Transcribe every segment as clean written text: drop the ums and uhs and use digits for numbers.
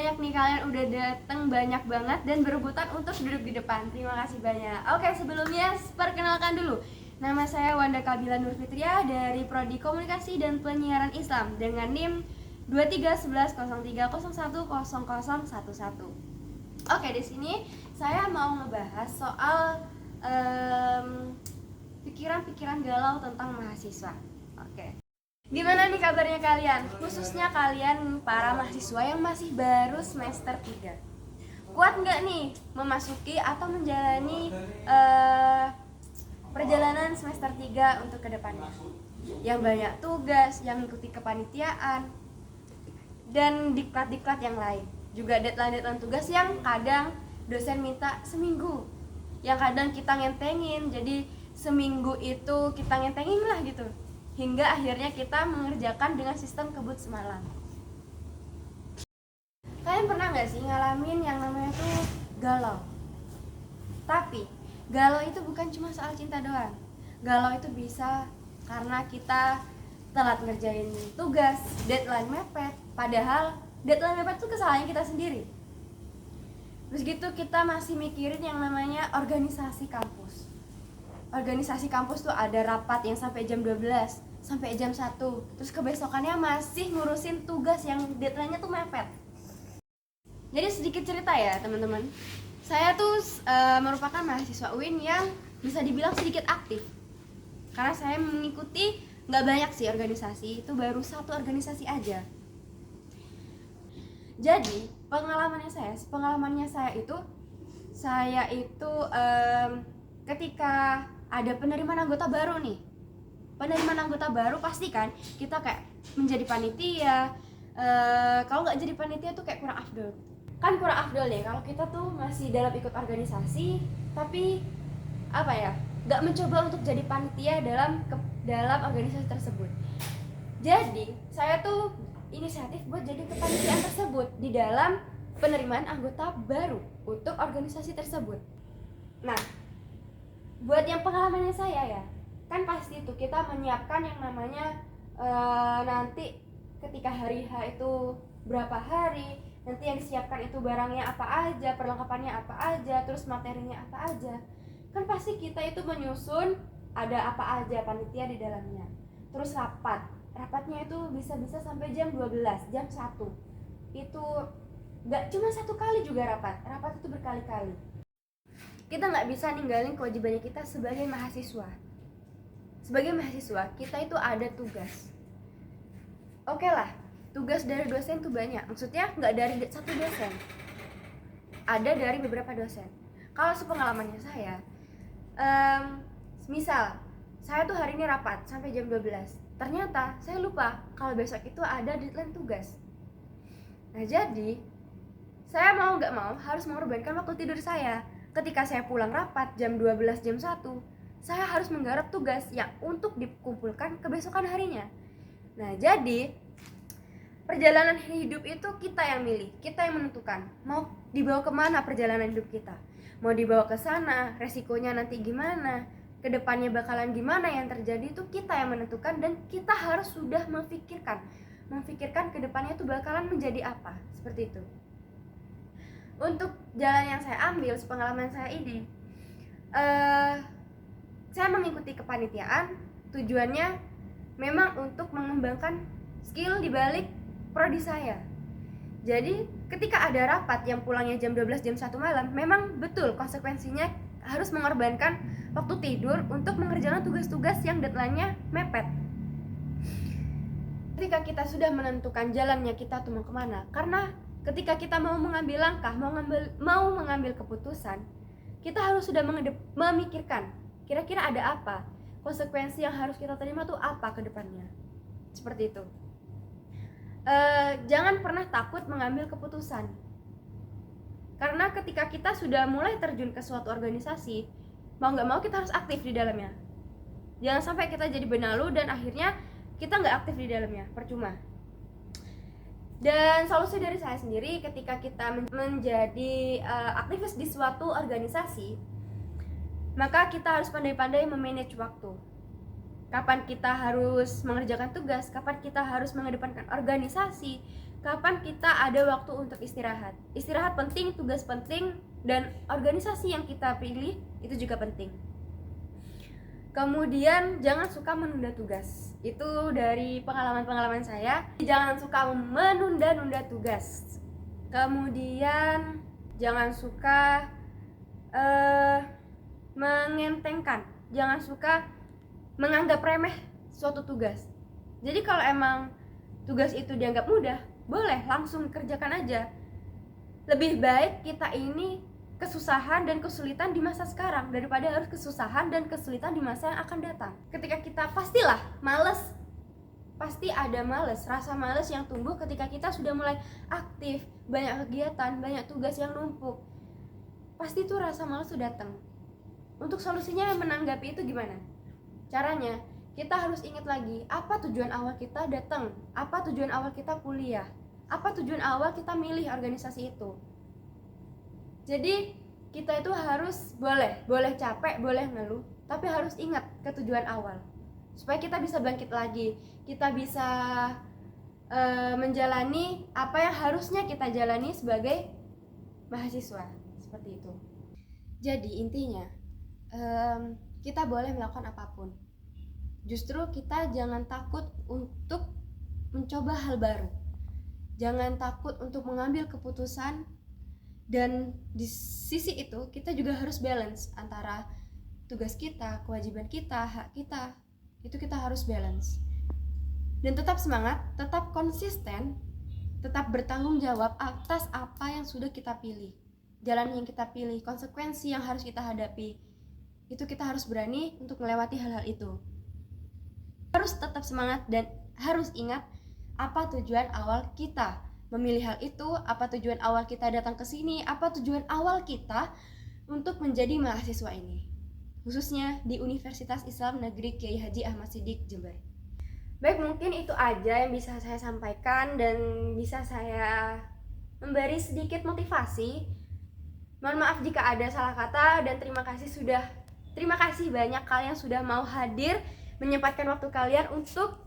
banyak nih kalian udah datang banyak banget dan berebutan untuk duduk di depan. Terima kasih banyak. Oke, sebelumnya perkenalkan dulu. Nama saya Wanda Kabila Nurfitria dari Prodi Komunikasi dan Penyiaran Islam dengan NIM 231103010011. Oke, di sini saya mau ngebahas soal pikiran-pikiran galau tentang mahasiswa. Oke. Gimana nih kabarnya kalian? Khususnya kalian para mahasiswa yang masih baru semester 3. Kuat nggak nih memasuki atau menjalani perjalanan semester 3 untuk kedepannya? Yang banyak tugas, yang mengikuti kepanitiaan, dan diklat-diklat yang lain. Juga deadline tugas yang kadang dosen minta seminggu, yang kadang kita ngentengin, jadi seminggu itu kita ngentengin lah gitu, hingga akhirnya kita mengerjakan dengan sistem kebut semalam. Kalian pernah gak sih ngalamin yang namanya tuh galau? Tapi galau itu bukan cuma soal cinta doang. Galau itu bisa karena kita telat ngerjain tugas, deadline mepet. Padahal deadline mepet itu kesalahan kita sendiri. Terus gitu kita masih mikirin yang namanya organisasi kampus. Organisasi kampus tuh ada rapat yang sampai jam 12, sampai jam 1. Terus kebesokannya masih ngurusin tugas yang deadline-nya tuh mepet. Jadi sedikit cerita ya teman-teman. Saya tuh merupakan mahasiswa UIN yang bisa dibilang sedikit aktif. Karena saya mengikuti nggak banyak sih organisasi, itu baru 1 organisasi aja. Jadi pengalamannya saya itu ketika ada penerimaan anggota baru nih. Penerimaan anggota baru pasti kan kita kayak menjadi panitia. Kalau nggak jadi panitia tuh kayak kurang afdol. Kan kurang afdol ya kalau kita tuh masih dalam ikut organisasi tapi nggak mencoba untuk jadi panitia dalam organisasi tersebut. Jadi saya tuh inisiatif buat jadi kepanitiaan tersebut di dalam penerimaan anggota baru untuk organisasi tersebut. Nah, buat yang pengalamannya saya ya, kan pasti itu kita menyiapkan yang namanya nanti ketika hari H itu berapa hari, nanti yang disiapkan itu barangnya apa aja, perlengkapannya apa aja, terus materinya apa aja. Kan pasti kita itu menyusun ada apa aja panitia di dalamnya. Terus rapatnya itu bisa-bisa sampai jam 12, jam 1. Itu gak cuma 1 kali juga rapat itu berkali-kali. Kita nggak bisa ninggalin kewajibannya kita sebagai mahasiswa. Sebagai mahasiswa, kita itu ada tugas. Oke lah, tugas dari dosen tuh banyak. Maksudnya nggak dari 1 dosen. Ada dari beberapa dosen. Kalau sepengalamannya saya, misal saya tuh hari ini rapat sampai jam 12. Ternyata saya lupa kalau besok itu ada deadline tugas. Nah jadi, saya mau nggak mau harus mengorbankan waktu tidur saya. Ketika saya pulang rapat jam 12, jam 1, saya harus menggarap tugas yang untuk dikumpulkan kebesokan harinya. Nah jadi perjalanan hidup itu kita yang milih, kita yang menentukan mau dibawa kemana perjalanan hidup kita. Mau dibawa ke sana, resikonya nanti gimana, kedepannya bakalan gimana yang terjadi, itu kita yang menentukan. Dan kita harus sudah memfikirkan kedepannya itu bakalan menjadi apa, seperti itu. Untuk jalan yang saya ambil, pengalaman saya ini, saya mengikuti kepanitiaan, tujuannya memang untuk mengembangkan skill di balik prodi saya. Jadi ketika ada rapat yang pulangnya jam 12, jam 1 malam, memang betul konsekuensinya harus mengorbankan waktu tidur untuk mengerjakan tugas-tugas yang deadline-nya mepet. Ketika kita sudah menentukan jalannya kita tuh mau kemana, karena ketika kita mau mengambil langkah, mau mengambil keputusan, kita harus sudah memikirkan kira-kira ada apa, konsekuensi yang harus kita terima tuh apa ke depannya. Seperti itu. Jangan pernah takut mengambil keputusan. Karena ketika kita sudah mulai terjun ke suatu organisasi, mau nggak mau kita harus aktif di dalamnya. Jangan sampai kita jadi benalu dan akhirnya kita nggak aktif di dalamnya, percuma. Dan solusi dari saya sendiri ketika kita menjadi aktivis di suatu organisasi, maka kita harus pandai-pandai memanage waktu. Kapan kita harus mengerjakan tugas, kapan kita harus mengedepankan organisasi, kapan kita ada waktu untuk istirahat. Istirahat penting, tugas penting, dan organisasi yang kita pilih itu juga penting. Kemudian jangan suka menunda tugas. Itu dari pengalaman-pengalaman saya. Jangan suka menunda-nunda tugas. Kemudian jangan suka mengentengkan. Jangan suka menganggap remeh suatu tugas. Jadi kalau emang tugas itu dianggap mudah, boleh langsung kerjakan aja. Lebih baik kita ini kesusahan dan kesulitan di masa sekarang daripada harus kesusahan dan kesulitan di masa yang akan datang. Ketika kita pastilah males, pasti ada males, rasa males yang tumbuh ketika kita sudah mulai aktif, banyak kegiatan, banyak tugas yang numpuk. Pasti tuh rasa males sudah datang. Untuk solusinya menanggapi itu gimana? Caranya, kita harus ingat lagi apa tujuan awal kita datang, apa tujuan awal kita kuliah, apa tujuan awal kita milih organisasi itu. Jadi kita itu harus boleh capek, boleh ngeluh, tapi harus ingat ke tujuan awal supaya kita bisa bangkit lagi, kita bisa menjalani apa yang harusnya kita jalani sebagai mahasiswa, seperti itu. Jadi intinya kita boleh melakukan apapun. Justru kita jangan takut untuk mencoba hal baru, jangan takut untuk mengambil keputusan. Dan di sisi itu kita juga harus balance antara tugas kita, kewajiban kita, hak kita. Itu kita harus balance. Dan tetap semangat, tetap konsisten, tetap bertanggung jawab atas apa yang sudah kita pilih. Jalan yang kita pilih, konsekuensi yang harus kita hadapi. Itu kita harus berani untuk melewati hal-hal itu. Harus tetap semangat dan harus ingat apa tujuan awal kita memilih hal itu, apa tujuan awal kita datang ke sini, apa tujuan awal kita untuk menjadi mahasiswa ini, khususnya di Universitas Islam Negeri Kiai Haji Ahmad Siddiq Jember. Baik, mungkin itu aja yang bisa saya sampaikan dan bisa saya memberi sedikit motivasi. Mohon maaf jika ada salah kata dan terima kasih banyak kalian sudah mau hadir, menyempatkan waktu kalian untuk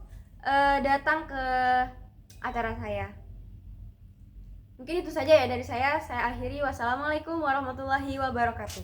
datang ke acara saya. Mungkin itu saja ya dari saya akhiri. Wassalamualaikum warahmatullahi wabarakatuh.